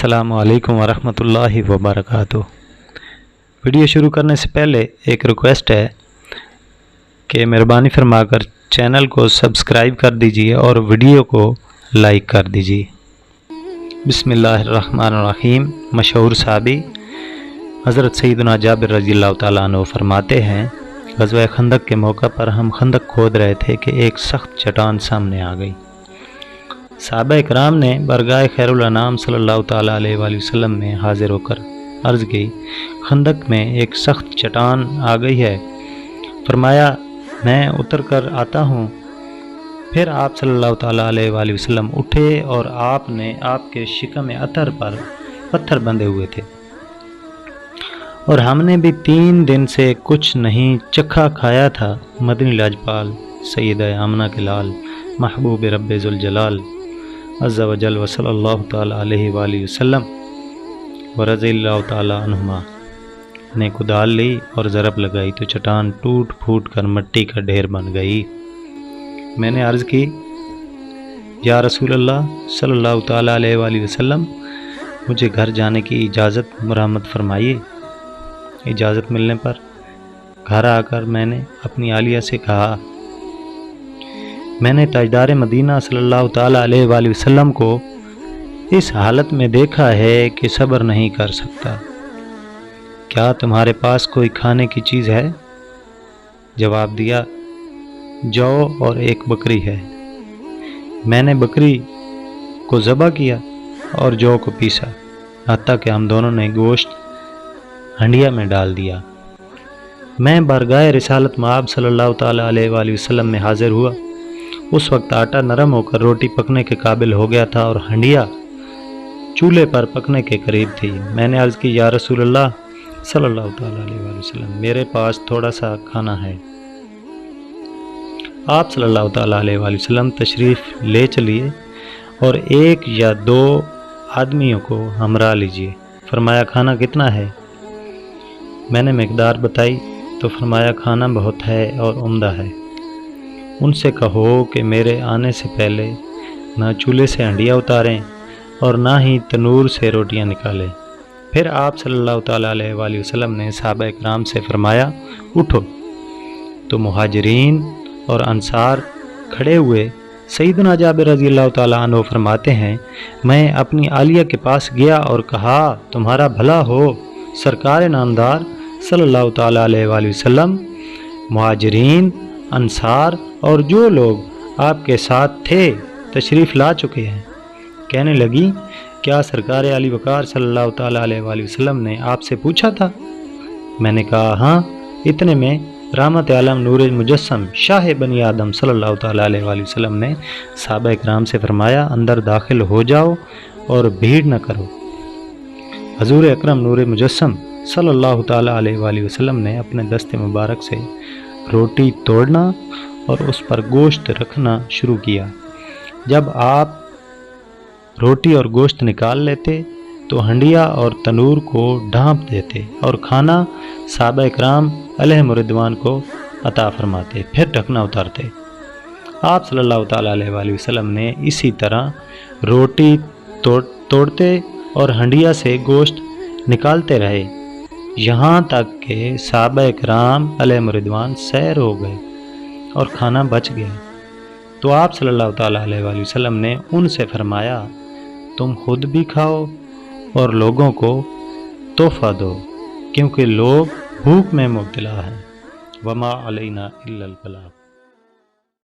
अस्सलामु अलैकुम वरहमतुल्लाहि वबरकातुह। वीडियो शुरू करने से पहले एक रिक्वेस्ट है कि मेहरबानी फरमाकर चैनल को सब्सक्राइब कर दीजिए और वीडियो को लाइक कर दीजिए। बिस्मिल्लाहिर्रहमानिर्रहीम। मशहूर सहाबी हज़रत सैयदना जाबिर रज़ियल्लाहु ताला अन्हु फरमाते हैं, ग़ज़वा खंदक के मौका पर हम खंदक खोद रहे थे कि एक सख्त चट्टान सामने आ गई। सहाबा इकराम ने बरगाह खैरुल अनाम सल्लल्लाहु ताला अलैहि वसल्लम में हाजिर होकर अर्ज़ की, खंदक में एक सख्त चट्टान आ गई है। फरमाया, मैं उतर कर आता हूँ। फिर आप सल्लल्लाहु ताला अलैहि वसल्लम उठे और आपने आपके शिकम अतर पर पत्थर बंधे हुए थे और हमने भी 3 दिन से कुछ नहीं चखा खाया था। मदनी लाजपाल सैयदा आमना के लाल महबूब रब्बे ज़ुल जलाल अज़्ज़ा व जल व सल्लल्लाहु ताला अलैहि वसल्लम व रज़ियल्लाहु ताला अन्हुमा ने कुदाल ली और ज़रब लगाई तो चट्टान टूट फूट कर मिट्टी का ढेर बन गई। मैंने अर्ज़ की, या रसूल अल्लाह सल्लल्लाहु ताला अलैहि वसल्लम, मुझे घर जाने की इजाज़त मुरामत फरमाइए। इजाज़त मिलने पर घर आकर मैंने अपनी आलिया से कहा, मैंने ताजदार मदीना सल्लल्लाहु ताला अलैहि वसल्लम को इस हालत में देखा है कि सब्र नहीं कर सकता। क्या तुम्हारे पास कोई खाने की चीज़ है? जवाब दिया, जौ और एक बकरी है। मैंने बकरी को ज़बह किया और जौ को पीसा, हत्ता कि हम दोनों ने गोश्त हंडिया में डाल दिया। मैं बरगाह रिसालत मआब सल्लल्लाहु ताला अलैहि वसल्लम में हाजिर हुआ। उस वक्त आटा नरम होकर रोटी पकने के काबिल हो गया था और हंडिया चूल्हे पर पकने के करीब थी। मैंने अर्ज़ की, या रसूल अल्लाह सल्लल्लाहु ताला अलैहि वसल्लम, मेरे पास थोड़ा सा खाना है। आप सल्लल्लाहु ताला अलैहि वसल्लम तशरीफ़ ले चलिए और 1 या 2 आदमियों को हमरा लीजिए। फरमाया, खाना कितना है? मैंने मिक़दार बताई तो फरमाया, खाना बहुत है और उम्दा है। उनसे कहो कि मेरे आने से पहले ना चूल्हे से हंडिया उतारें और ना ही तनूर से रोटियां निकालें। फिर आप सल्लल्लाहु ताला अलैहि वसल्लम ने सहाबा इकराम से फरमाया, उठो। तो मुहाजिरीन और अंसार खड़े हुए। सैयदना जाबिर रज़ियल्लाहु ताला अन्हु फरमाते हैं, मैं अपनी आलिया के पास गया और कहा, तुम्हारा भला हो सरकार नामदार सल्लल्लाहु ताला अलैहि वसल्लम। मुहाजिरीन, अंसार और जो लोग आपके साथ थे तशरीफ़ ला चुके हैं। कहने लगी, क्या सरकार अली वक़ार सल्लल्लाहु ताला अलैहि वसल्लम ने आपसे पूछा था? मैंने कहा, हाँ। इतने में रहमत आलम नूर मुजस्सम शाह बनी आदम सल्लल्लाहु ताला अलैहि वसल्लम ने सहाबा इकराम से फरमाया, अंदर दाखिल हो जाओ और भीड़ न करो। हजूर अकरम नूर मुजस्सम सल्लल्लाहु ताला अलैहि वसल्लम ने अपने दस्ते मुबारक से रोटी तोड़ना और उस पर गोश्त रखना शुरू किया। जब आप रोटी और गोश्त निकाल लेते तो हंडिया और तनूर को ढांप देते और खाना सहाबा इकराम अलैहिम रिदवान को अता फरमाते, फिर ढकना उतारते। आप सल्लल्लाहु ताला अलैहि वसल्लम ने इसी तरह रोटी तोड़ते और हंडिया से गोश्त निकालते रहे, यहाँ तक कि सहाबा इकराम अलैहिम रिदवान सैर हो गए और खाना बच गया। तो आप सल्लल्लाहु ताला अलैहि वसल्लम ने उनसे फरमाया, तुम खुद भी खाओ और लोगों को तोहफ़ा दो, क्योंकि लोग भूख में मुब्तला हैं। वमा अलैना इल्लल बलाग।